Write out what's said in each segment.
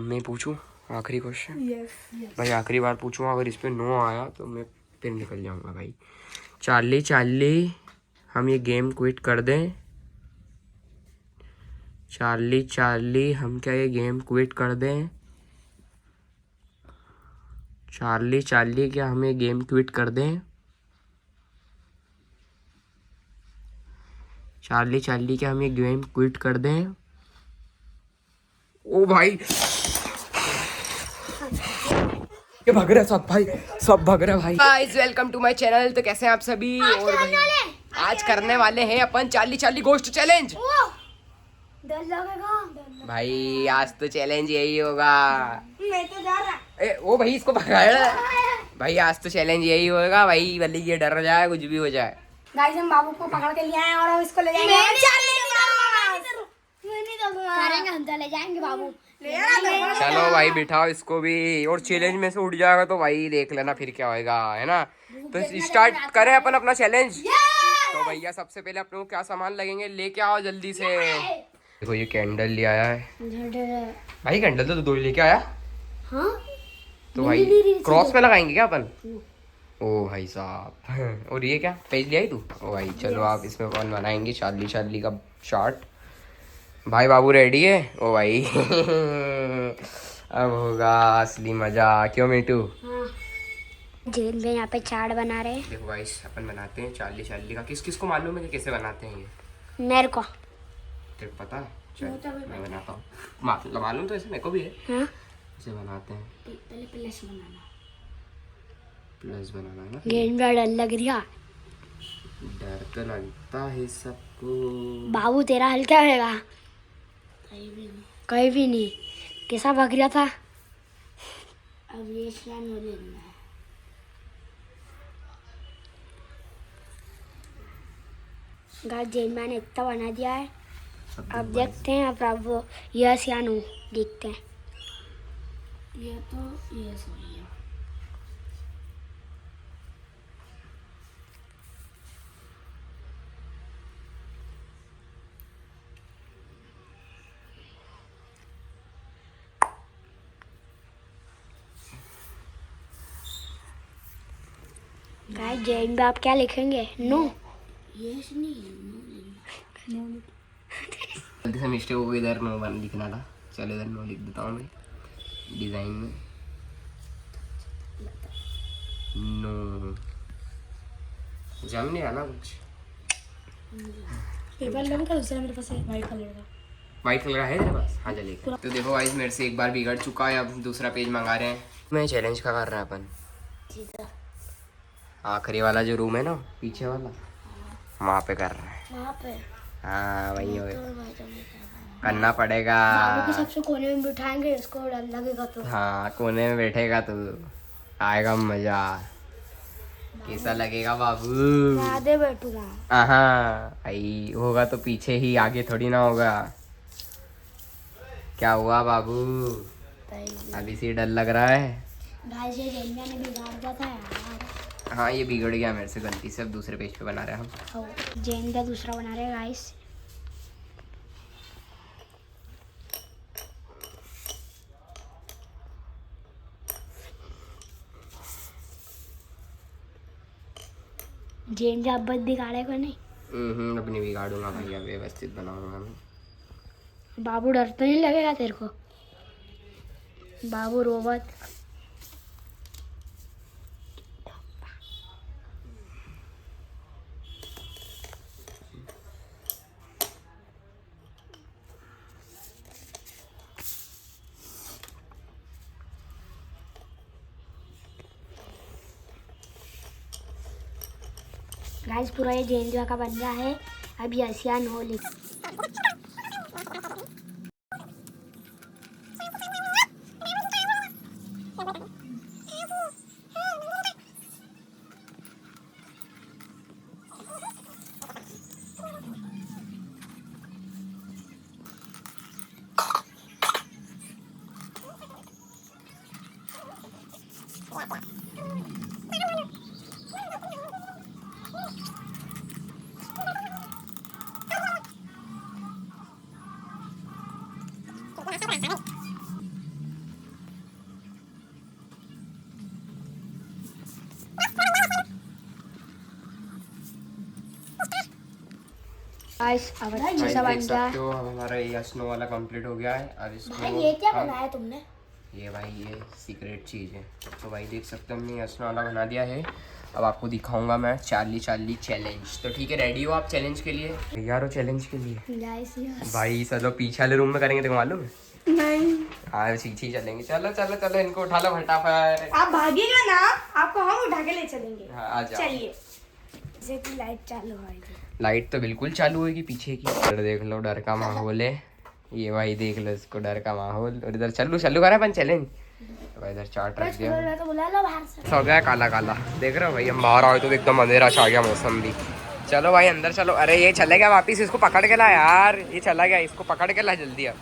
मैं पूछूं आखिरी क्वेश्चन? यस भाई आखिरी बार पूछूंगा, अगर इस पे नो आया तो मैं फिर निकल जाऊंगा भाई। चार्ली चार्ली हम ये गेम क्विट कर दें? चार्ली चार्ली हम क्या ये गेम क्विट कर दें? चार्ली चार्ली क्या हम ये गेम क्विट कर दें? चार्ली चार्ली क्या हम ये गेम क्विट कर दें? ओ भाई ये भाग रहा है सब भाई, सब भाग रहा है भाई। Guys welcome to my channel. तो कैसे हैं आप सभी? और भाई आज करने वाले हैं अपन चार्ली चार्ली गोश्त चैलेंज। डर लगेगा भाई आज तो चैलेंज यही होगा। मैं तो जा रहा। ओ भाई इसको भगाया भाई, आज तो चैलेंज यही होगा भाई, भले ये डर जाए कुछ भी हो जाए। गाइस हम बाबू को पकड़ के ले आए और हम इसको ले जाएंगे। करेंगे हम तो ले जाएंगे बाबू। चलो भाई बिठाओ इसको भी, और चैलेंज में से उठ जाएगा तो भाई देख लेना फिर क्या होएगा, है ना? तो स्टार्ट करें अपन अपना चैलेंज। तो भैया सबसे पहले अपने को क्या सामान लगेंगे लेके आओ जल्दी से। देखो ये कैंडल ले आया है भाई, कैंडल तो दो लेके आया। हाँ? तो भाई क्रॉस में लगाएंगे क्या अपन? ओ भाई साहब और ये क्या पेज लिया ही तू? ओ भाई चलो आप इसमें अपन बनाएंगे चार्ली चार्ली का चार्ट। भाई बाबू रेडी है? ओ भाई अब होगा असली मजा, क्यों मीटू? जेल में यहाँ पे चाट बना रहे हैं। देखो गाइस अपन बनाते हैं चार्ली चार्ली का। किस किस को मालूम है कि कैसे बनाते हैं ये? मेरे को तेरे को पता है? चल मैं बनाता हूँ। मालूम तो ऐसे मेरे को भी है। हाँ? कैसे बनाते हैं? पहले प्लस बनाना। प्लस बनाना है ना? गेम में डर लग रहा। डर तो लगता है सबको। बाबू तेरा हल क्या होगा? कहीं भी नहीं। कैसा भाग रहा था? अब ये स्कैन हो लेना है। गाइस जेल मैंने इतना बना दिया है। अब देखते हैं अब वो यस या नो देखते हैं। ये तो यस हो गया। गाइस जेल में आप क्या लिखेंगे? नो। यस नहीं नो। जल्दी से मिस्टेक हो गई, इधर नो बन लिखना था। चलो इधर नो लिख देता हूँ मैं डिजाइन में। नो जम नहीं रहा ना कुछ। पेपर लेने का दूसरा मेरे पास है वाइट कलर का। वाइट कलर है तेरे पास? हाँ चलिए। तो देखो गाइस मेरे से एक बार बिगड़ चुका है, अब दूसरा पेज मंगा रहे हैं। मैं चैलेंज का कर रहा है अपन। आखिरी वाला जो रूम है ना पीछे वाला, वहाँ पे कर रहा है। वहाँ पे? हाँ वही हो करना पड़ेगा। बाबू को सबसे कोने में बिठाएंगे, इसको डर लगेगा तो। हाँ कोने में बैठेगा तो आएगा मजा। कैसा लगेगा बाबू? आधे बैठूंगा। हाँ भाई होगा तो पीछे ही, आगे थोड़ी ना होगा। क्या हुआ बाबू? अभी से डर लग रहा है। भाई से जेनिया ने बिगाड़ दिया था यार। हाँ ये बिगड़ गया मेरे से गलती से, अब दूसरे पेज पे बना रहे हैं हम। जेन का दूसरा बना रहे हैं गाइस। जेन का अब बिगाड़े को नहीं। अपनी बिगाड़ूंगा भैया, व्यवस्थित बनाऊंगा मैं। बाबू डर तो नहीं लगेगा तेरे को? बाबू रोबोट। गाइस पूरा ये जेन का बन रहा है। अब यसियान हो लिख। गाइस अब अच्छे भाई से देख बन गया सकते हो अब हमारा ये स्नो वाला कंप्लीट हो गया है। अब इसको भाई ये क्या हम- बनाया तुमने ये भाई ये सीक्रेट चीज़ है। तो भाई देख सकते हो हमने स्नो वाला बना दिया है। अब आपको दिखाऊंगा मैं चार्ली चार्ली चैलेंज। तो ठीक है, रेडी हो आप चैलेंज के लिए? तैयार हो चैलेंज के लिए? गाइस यस भाई चलो पीछे वाले रूम में करेंगे, देखो मालूम है? नहीं हाँ पीछे ही चलेंगे। चलो चलो चलो इनको उठा लो फटाफट। आप भागिएगा ना आपको हम उठा के ले चलेंगे हाँ आ जाओ। चलिए जैसे कि लाइट चालू होगी लाइट तो बिल्कुल चालू होगी पीछे की। इधर देख लो डर का माहौल है। ये भाई देख लो इसको डर का माहौल। और इधर चालू चालू करा अपन चैलेंज। तो भाई इधर चार्ट रख दिया। तो बुला लो बाहर से हो गया काला काला, देख रहे हो भाई? हम बाहर आए तो एकदम अंधेरा छा गया मौसम भी। चलो भाई अंदर चलो। अरे ये चले गया वापिस, इसको पकड़ के ला यार। ये चला गया, इसको पकड़ के ला जल्दी। अब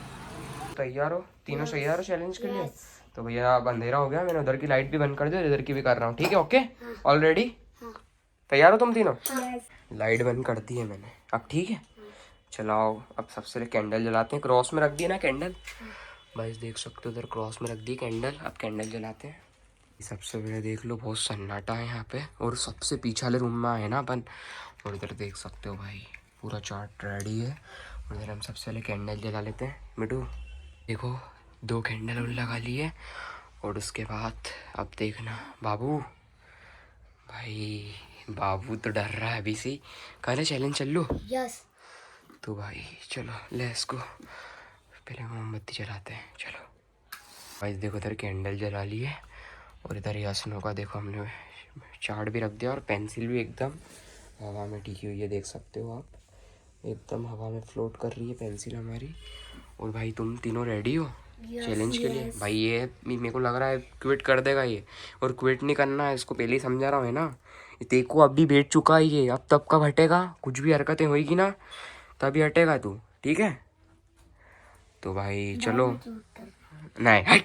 तैयार हो तीनों? तैयार हो चैलेंज के लिए? तो भैया अब अंधेरा हो गया, मैंने उधर की लाइट भी बंद कर दी और इधर की भी कर रहा हूँ। ठीक है ओके ऑलरेडी? तैयार हो तुम तीनों? लाइट बंद कर दी है मैंने। अब ठीक है चलाओ। अब सबसे पहले कैंडल जलाते हैं। क्रॉस में रख दिया ना कैंडल? भाई देख सकते हो उधर क्रॉस में रख दी कैंडल। अब कैंडल जलाते हैं। सबसे पहले देख लो बहुत सन्नाटा है यहाँ पे। और सबसे पीछे वाले रूम में आए ना अपन। और इधर देख सकते हो भाई पूरा चार्ट रेडी है। और इधर हम सबसे पहले कैंडल जला लेते हैं। मिठू देखो 2 कैंडल और लगा लिए। और उसके बाद अब देखना बाबू। भाई बाबू तो डर रहा है अभी से। कल चैलेंज चल लो। यस तो भाई चलो लेट्स गो। पहले मोमबत्ती जलाते हैं। चलो भाई देखो इधर कैंडल जला लिए। और इधर यासनों का देखो हमने चार्ट भी रख दिया। और पेंसिल भी एकदम हवा में टिकी हुई है, देख सकते हो आप। एकदम हवा में फ्लोट कर रही है पेंसिल हमारी। और भाई तुम तीनों रेडी हो चैलेंज के लिए? भाई ये मेरे को लग रहा है क्विट कर देगा ये। और क्विट नहीं करना है इसको, पहले ही समझा रहा हूँ है ना। देखो अभी बैठ चुका है ये, अब तब कब हटेगा? कुछ भी हरकतें होगी ना तभी हटेगा तू, ठीक है? तो भाई चलो। नहीं हट।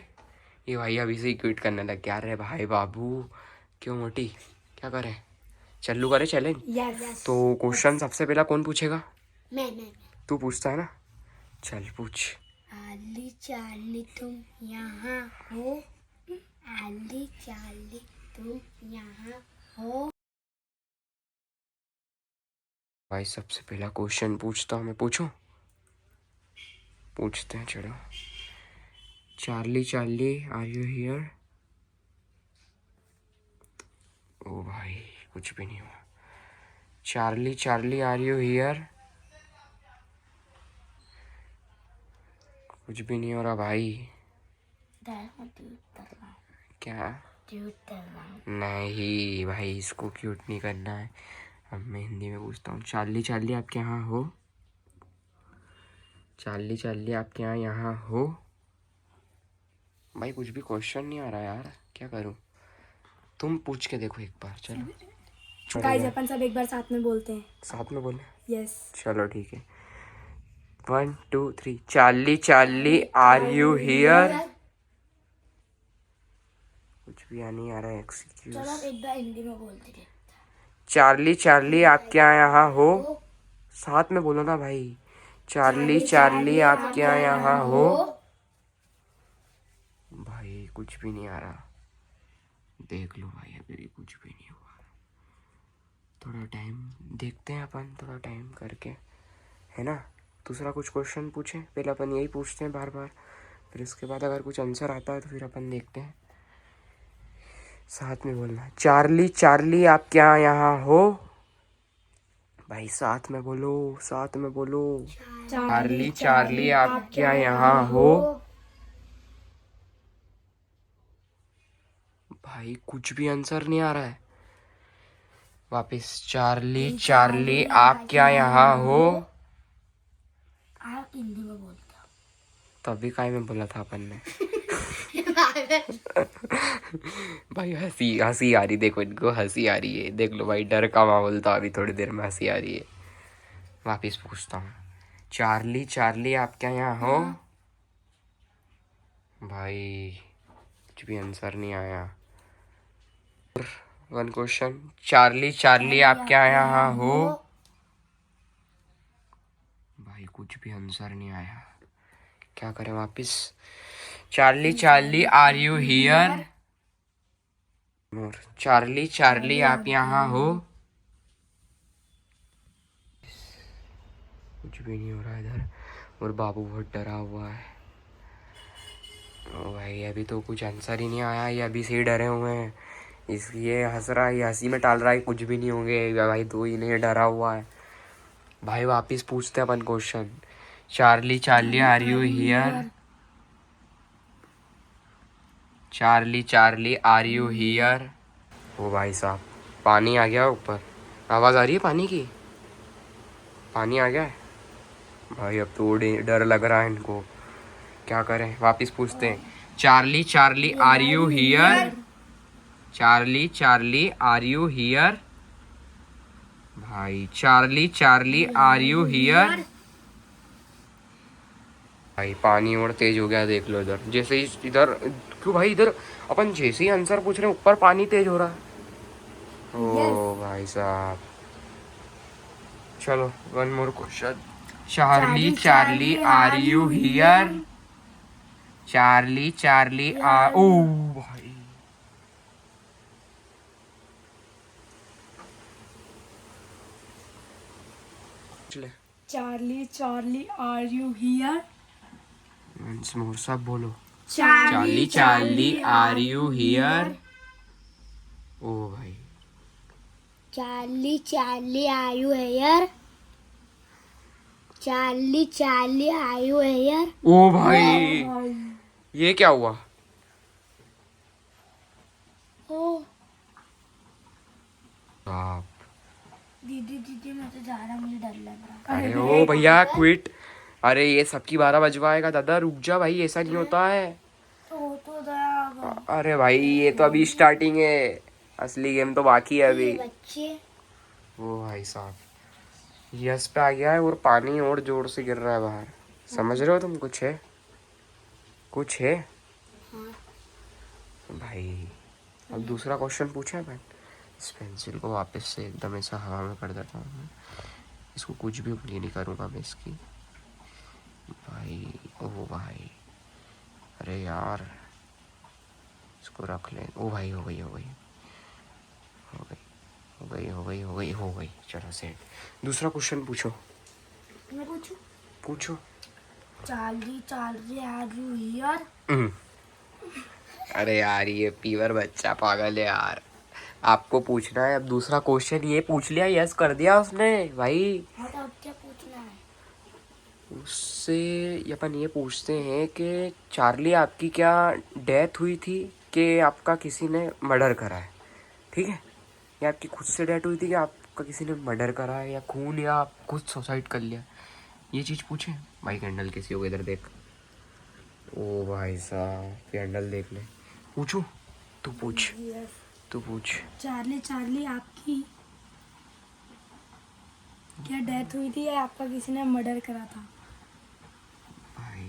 ये भाई अभी से ही क्विट करने लग गया। अरे भाई बाबू क्यों मोटी, क्या करें? चल्लू करे चैलेंज? यस तो क्वेश्चन सबसे पहला कौन पूछेगा? मैं तू पूछता है ना, चल पूछ। आली चाली तुम यहाँ हो आली चाली तुम यहाँ हो। भाई सबसे पहला क्वेश्चन पूछता हूँ मैं, पूछूं? पूछते हैं चलो। Charlie Charlie are you here? ओ भाई कुछ भी नहीं हुआ। Charlie Charlie are you here? कुछ भी नहीं हो रहा भाई। क्या? नहीं भाई इसको क्यूट नहीं करना है। अब मैं हिंदी में पूछता हूँ। चार्ली चार्ली आप यहाँ हो? चार्ली चार्ली आप क्या यहाँ हो? भाई कुछ भी क्वेश्चन नहीं आ रहा यार, क्या करूँ? तुम पूछ के देखो एक बार। चलो गाइस अपन सब एक बार साथ में बोलते हैं। साथ में बोले? यस चलो ठीक है 1 2 3। Charlie Charlie are you here? कुछ भी नहीं आ रहा है। एक्सक्यूज। चलो आप एक बार हिंदी में बोलते थे। चार्ली चार्ली आप क्या यहाँ हो? साथ में बोलो ना भाई। चार्ली चार्ली आप क्या यहाँ हो? भाई कुछ भी नहीं आ रहा। देख लो भाई अभी भी कुछ भी नहीं हुआ। थोड़ा टाइम देखते हैं अपन, थोड़ा टाइम करके, है ना? दूसरा कुछ क्वेश्चन पूछें? पहले अपन यही पूछते हैं बार बार, फिर उसके बाद अगर कुछ आंसर आता है तो फिर अपन देखते हैं। साथ में बोलना। चार्ली चार्ली आप क्या यहाँ हो? भाई साथ में बोलो, साथ में बोलो। चार्ली चार्ली आप क्या यहाँ हो? भाई कुछ भी आंसर नहीं आ रहा है। वापस। चार्ली चार्ली आप क्या यहाँ हो? आप हिंदी में बोलते हो। तभी काय में बोला था अपन ने। भाई हंसी हंसी आ रही, देखो इनको हंसी आ रही है। देख लो भाई डर का माहौल था, अभी थोड़ी देर में हंसी आ रही है। वापिस पूछता हूँ। चार्ली चार्ली आप क्या यहाँ हो? भाई कुछ भी आंसर नहीं आया। One question. चार्ली चार्ली आप क्या यहाँ हो? भाई कुछ भी आंसर नहीं आया, क्या करें? वापिस। Charlie Charlie are you here? Charlie Charlie आप यहाँ हो? कुछ भी नहीं हो रहा इधर, और बाबू बहुत डरा हुआ है। ओ भाई अभी तो कुछ आंसर ही नहीं आया, ये अभी से ही डरे हुए हैं। ये हंस रहा है, ये हंसी में टाल रहा है कुछ भी नहीं होंगे भाई, तो ही नहीं डरा हुआ है भाई। वापिस पूछते हैं अपन question. Charlie Charlie are you here, Charlie Charlie are you here. ओ भाई साहब पानी आ गया ऊपर, आवाज़ आ रही है पानी की, पानी आ गया है भाई। अब तो डर लग रहा है इनको, क्या करें। वापिस पूछते हैं। Charlie Charlie are you here, Charlie Charlie are you here. भाई Charlie Charlie are you here. भाई पानी और तेज हो गया, देख लो इधर जैसे ही इधर, क्यों भाई इधर अपन जैसे ही आंसर पूछ रहे हैं ऊपर पानी तेज हो रहा है। ओ भाई साहब चलो one more question. Charlie Charlie are you here, Charlie Charlie are, ओ भाई चले Charlie Charlie are you here, मोर साहब बोलो। Charlie Charlie are you here. ओ भाई Charlie Charlie are you here, Charlie Charlie are you here. ओ भाई ये क्या हुआ। ओ आप दीदी दीदी मैं तो जा रहा, मुझे डर लग रहा। अरे ओ भैया क्विट, अरे ये सबकी 12 बजवाएगा दादा, रुक जा भाई, ऐसा नहीं होता है। तो दया अरे भाई ये तो अभी स्टार्टिंग है, असली गेम तो बाकी है अभी। बच्चे ओ भाई साहब यस पे आ गया है, और पानी और जोर से गिर रहा है बाहर, समझ रहे हो तुम। कुछ है, कुछ है भाई। अब दूसरा क्वेश्चन पूछे अपन। इस पेंसिल को वापस से एकदम ऐसा हवा में कर देता हूँ मैं, इसको कुछ भी ये नहीं करूँगा मैं इसकी। भाई ओ भाई अरे यार इसको रख लें। ओ भाई हो गई हो गई हो गई हो गई हो गई हो गई हो गई, चलो सेट। दूसरा क्वेश्चन पूछो। मैं पूछूं? पूछो। Charlie Charlie are you here, अरे यार ये पीवर बच्चा पागल है यार, आपको पूछना है अब दूसरा क्वेश्चन। ये पूछ लिया, यस कर दिया उसने भाई। अब क्या पूछना है? उससे अपन ये पूछते हैं कि चार्ली आपकी क्या डेथ हुई थी कि आपका किसी ने मर्डर करा है, ठीक है। या आपकी खुद से डेथ हुई थी कि आपका किसी ने मर्डर करा है, या खून, या आप खुद सुसाइड कर लिया, ये चीज़ पूछें। भाई कैंडल किसी होगा इधर देख। ओ भाई साहब कैंडल देख ले। पूछू, तू पूछ, तू पूछ। चार्ली चार्ली आपकी क्या डेथ हुई थी या आपका किसी ने मर्डर करा था? भाई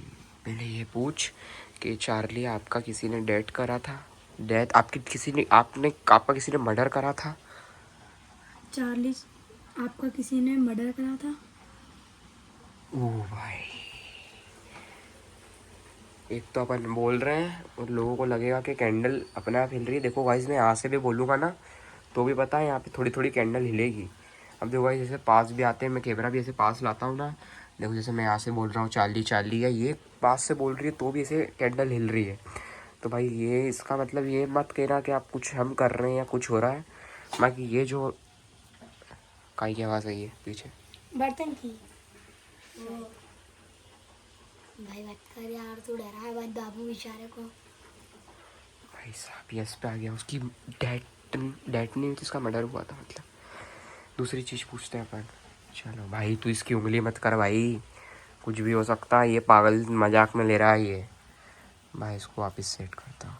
पहले ये पूछ कि चार्ली आपका किसी ने डेथ करा था, डेथ आपकी किसी ने, आपका किसी ने मर्डर करा था। चार्ली आपका किसी ने मर्डर करा था? ओ भाई एक तो अपन बोल रहे हैं और लोगों को लगेगा कि कैंडल अपने आप हिल रही है। देखो गाइस मैं यहाँ से भी बोलूँगा ना तो भी पता है यहाँ पे थोड़ी थोड़ी कैंडल हिलेगी। अब देखो गाइस जैसे पास भी आते हैं, मैं कैमरा भी ऐसे पास लाता हूँ ना, देखो जैसे मैं यहाँ से बोल रहा हूँ चार्ली चार्ली, या ये पास से बोल रही है तो भी ऐसे कैंडल हिल रही है। तो भाई ये इसका मतलब ये मत कहना कि आप कुछ हम कर रहे हैं या कुछ हो रहा है। बाकी ये जो काई की आवाज़ आई है पीछे, बर्तन की। भाई मत कर यार, तू डरा है बात बाबू बेचारे को। भाई साहब यस पे आ गया, उसकी डेट नहीं हुई थी, उसका मर्डर हुआ था मतलब। दूसरी चीज़ पूछते हैं अपन। चलो भाई तू इसकी उंगली मत कर भाई, कुछ भी हो सकता है, ये पागल मजाक में ले रहा है ये। भाई इसको वापस सेट करता हूँ।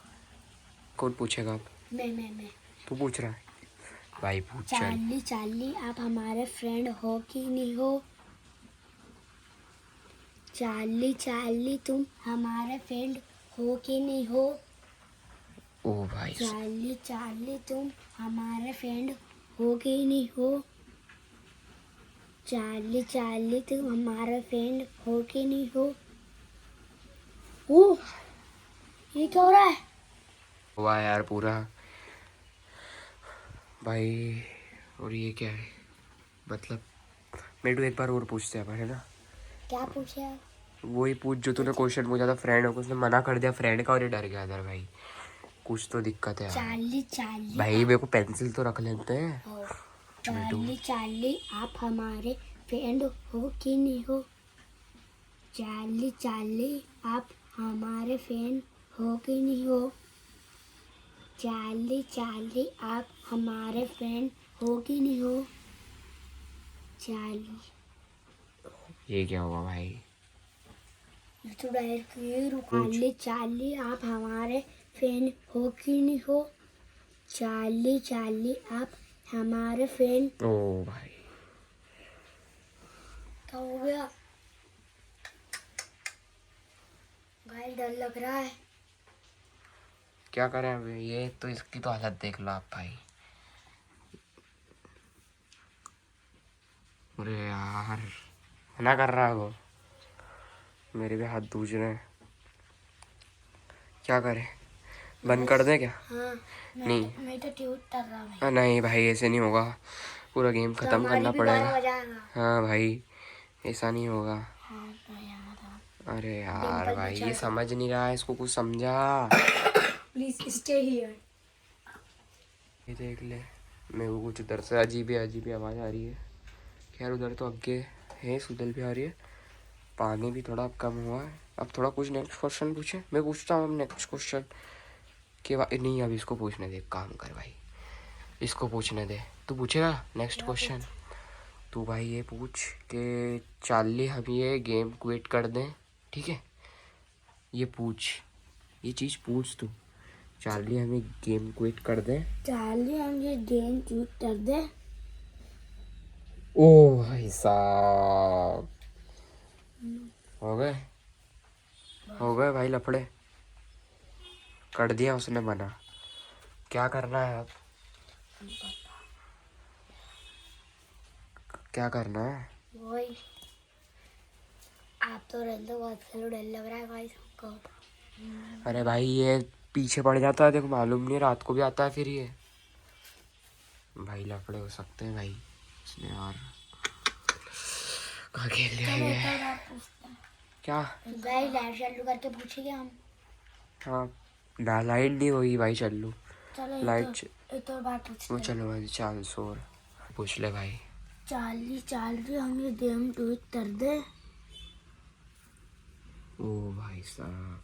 कौन पूछेगा अब? मैं तू पूछ रहा है भाई, पूछ चल। चार्ली चार्ली आप हमारे फ्रेंड हो कि नहीं हो? चार्ली चार्ली तुम हमारे फ्रेंड हो कि नहीं हो? ओ भाई चार्ली चार्ली तुम हमारे फ्रेंड हो कि नहीं हो? चार्ली चार्ली तुम हमारे फ्रेंड हो कि नहीं हो? ओ ये क्या हो रहा है? हुआ यार पूरा भाई। और ये क्या है मतलब, मेडू एक बार और पूछते हैं अपन, है ना? क्या पूछे आप? वही पूछ जो तूने क्वेश्चन पूछा था फ्रेंड को, उसने मना कर दिया फ्रेंड का और ये डर गया इधर भाई। कुछ तो दिक्कत है यार। चार्ली चार्ली भाई मेरे को पेंसिल तो रख लेते हैं। हो। चार्ली चार्ली आप हमारे फ्रेंड हो कि नहीं हो? चार्ली चार्ली आप हमारे फ्रेंड हो कि नहीं हो? चार्ली चार्ली आप हमारे फ्रेंड हो कि नहीं हो? चार्ली ये क्या हुआ भाई? ये तो डायरेक्ट ये चार्ली चार्ली आप हमारे फ्रेंड हो कि नहीं हो? चार्ली चार्ली आप हमारे फ्रेंड। ओ भाई क्या हो गया? गाइस डर लग रहा है। क्या करें अभी? ये तो इसकी तो हालत देख लो आप भाई। अरे यार मना कर रहा है वो, मेरे भी हाथ दूज रहे हैं। क्या करें, बंद कर दें क्या? हाँ नहीं मैं तो ट्यूट कर रहा हूँ। नहीं भाई ऐसे नहीं होगा, पूरा गेम तो खत्म हमारी करना भी पड़ेगा। 12 बजाएगा। हाँ भाई ऐसा नहीं होगा। हाँ तो यार अरे यार डिंपल भाई भी ये चल। समझ नहीं रहा है, इसको कुछ समझा। Please stay here. ये देख ले, मेरे को कुछ उधर से अजीब आवाज़ आ रही है। खैर उधर तो आगे है, सुधल भी आ रही है। पानी भी थोड़ा अब कम हुआ है। अब थोड़ा कुछ नेक्स्ट क्वेश्चन पूछे, मैं पूछता हूँ अब नेक्स्ट क्वेश्चन के बाद। नहीं अभी इसको पूछने दे, काम कर भाई, इसको पूछने दे। तू पूछेगा नेक्स्ट क्वेश्चन? तू भाई ये पूछ कि चार्ली हम ये गेम क्विट कर दें, ठीक है? ये पूछ, ये चीज़ पूछ तू। चार्ली हमें गेम क्विट कर दें। चार्ली हम ये गेम क्विट कर दे। ओ भाई साहब, हो गए भाई लफड़े, कर दिया उसने मना। क्या करना है अब? क्या करना है? वही आप तो रहते हो, बहुत खेलो, डर लग रहा है गाइस हमको। अरे भाई ये पीछे पड़ जाता है, देखो मालूम नहीं रात को भी आता है फिर ये। भाई लफड़े हो सकते हैं भाई, इसने यार कहाँ खेल लिया ये? क्या? गाइस लाइट चालू करके पूछेंगे हम। हाँ ना लाइट नहीं हुई भाई, चल लूँ चलो लाइट। एक और बात पूछते वो हैं। चलो भाई चांस और पूछ ले भाई। चार्ली चार्ली हम ये गेम क्विट कर दे। ओ भाई साहब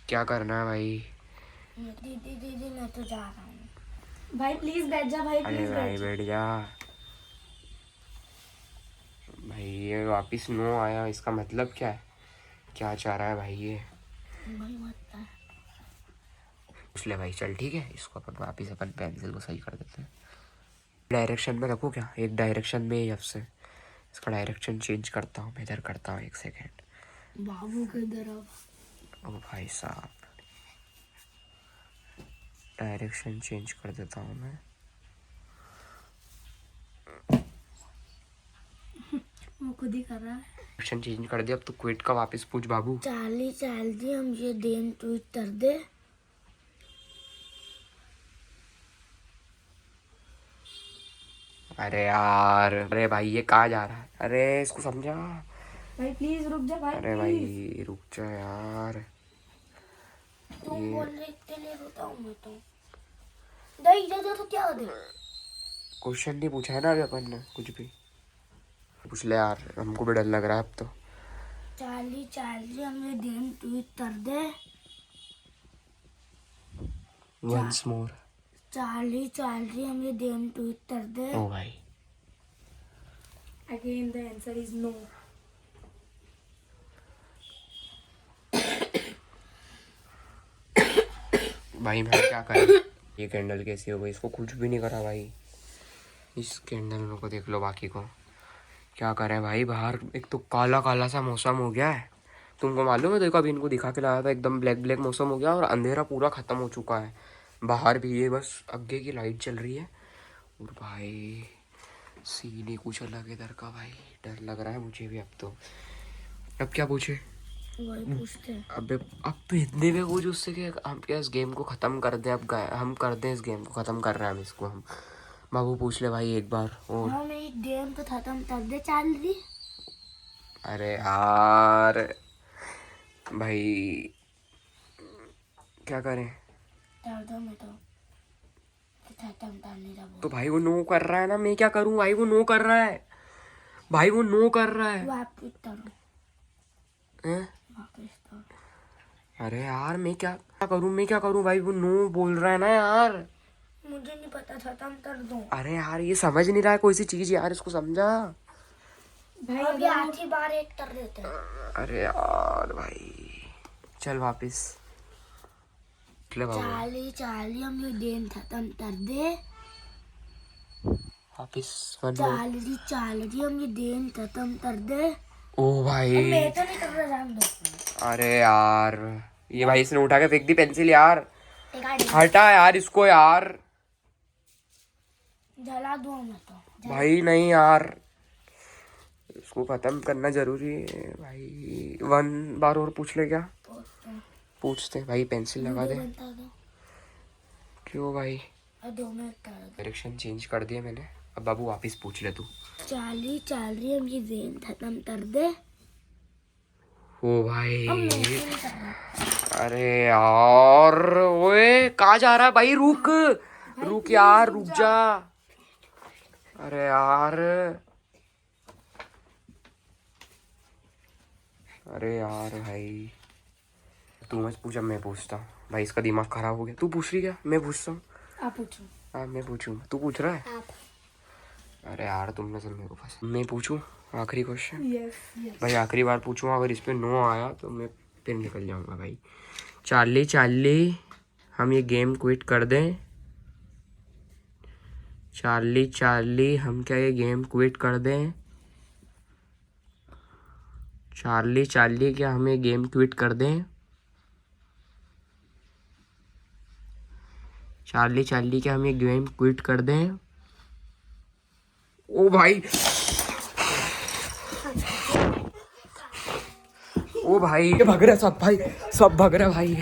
क्या करना है भाई? दीदी दीदी मैं तो जा रहा हूँ। भाई प्लीज बैठ जा भाई, अरे प्लीज भाई बैठ जा। बैठ जा भाई। ये वापिस नो आया, इसका मतलब क्या है? क्या चाह रहा है भाई ये? भाई मत है। पूछ ले भाई चल, ठीक है? इसको अपन वापिस अपन पेंसिल को सही कर देते हैं। डायरेक्शन में रखो क्या? एक डायरेक्शन में ही अब से इसका डायरेक्शन चेंज करता हूँ मैं, इधर करता हूँ, एक सेकेंड। बाबू किधर अब? ओ भाई साहब डायरेक्शन चेंज कर देता हूँ मैं। वो खुद ही कर रहा है। डायरेक्शन चेंज कर दिया, अब तू क्विट का वापस पूछ बाबू। चार्ली चार्ली हम ये गेम क्विट कर दे। अरे यार, अरे भाई ये कहाँ जा रहा है? अरे इसको समझा भाई प्लीज रुक जा भाई। अरे भाई रुक जा यार। तुम बोल रहे इतने ले रोता हूँ मैं तो। नहीं जा तो क्या हो गया? क्वेश्चन नहीं पूछा है ना अभी अपन ने कुछ भी। पूछ ले यार, हमको भी डर लग रहा है अब तो। चार्ली चार्ली हम ये गेम क्विट कर दे। Once more. चार्ली चार्ली हम ये गेम क्विट कर दे। ओ भाई again the answer is no. भाई मैं क्या करूं? ये कैंडल कैसी हो गई? इसको कुछ भी नहीं करा भाई। इस कैंडल को देख लो, बाकी को क्या करें भाई? बाहर एक तो काला काला सा मौसम हो गया है, तुमको मालूम है? देखो अभी इनको दिखा के लाया था, एकदम ब्लैक ब्लैक मौसम हो गया और अंधेरा पूरा ख़त्म हो चुका है। बाहर भी ये बस आगे की लाइट चल रही है और भाई सीन ही कुछ अलग है इधर का भाई। डर लग रहा है मुझे भी अब तो। अब क्या पूछे? वही पूछते हैं। अबे अब तो इतने में कुछ उससे कि हम क्या इस गेम को ख़त्म कर दें? अब हम कर दें इस गेम को ख़त्म, कर रहे हैं हम इसको, हम बाबू पूछ ले भाई एक बार और। हम एक गेम तो खत्म कर दे चल रही। अरे यार भाई क्या करें। कर दो मैं तो खत्म करने का तो भाई वो नो कर रहा है ना, मैं क्या करूं भाई, वो नो कर रहा है भाई, वो नो कर रहा है। वापस करो हैं? वापस करो। अरे यार मैं क्या क्या करूं भाई, वो नो बोल रहा है ना यार। मुझे नहीं पता खत्म कर दो। अरे यार ये समझ नहीं रहा है कोई सी चीज यार, इसको समझा। भाई अभी आखिरी बार एक कर देते हैं। अरे यार भाई चल वापिस ले बाबू, चाली चाली हम ये गेम खत्म कर दे। वापिस वन मोर। चाली चाली हम ये गेम खत्म कर दे। ओ भाई मैं तो नहीं कर रहा, जान दो। अरे यार ये भाई इसने उठा के फेंक दी पेंसिल यार, एक आठ हटा यार इसको यार। जला दो मैं तो। भाई नहीं यार, इसको खत्म करना जरूरी है भाई। वन बार और पूछ ले क्या, पूछते भाई पेंसिल लगा दे। बनता दो क्यों भाई, और 2 मिनट कर दो। डायरेक्शन चेंज कर दिया मैंने, अब बाबू वापिस पूछ ले तू। चाली चाली हम ये गेम खत्म कर दे। ओ भाई अब मैं तो नहीं कर रहा। अरे यार ओए कहाँ जा रहा है भाई, रुक रुक यार रुक जा। अरे यार अरे यार भाई तू मत पूछ, अब मैं पूछता हूँ भाई, इसका दिमाग खराब हो गया। तू पूछ रही क्या, मैं पूछता हूँ। आप पूछो। हाँ मैं पूछूँ, तू पूछ रहा है। आप। अरे यार तुमने सब मेरे को फंसा। मैं पूछूँ आखिरी क्वेश्चन यस भाई, आखिरी बार पूछूँ, अगर इस पे नो आया तो मैं फिर निकल जाऊंगा भाई। चार्ली चार्ली हम ये गेम क्विट कर दें। चार्ली चार्ली हम क्या ये गेम क्विट कर दें। चार्ली चार्ली क्या हम ये गेम क्विट कर दें। चार्ली चार्ली क्या हम ये गेम क्विट कर दें। ओ भाई ओ भाई भग रहा सब भाई, सब भग रहा भाई।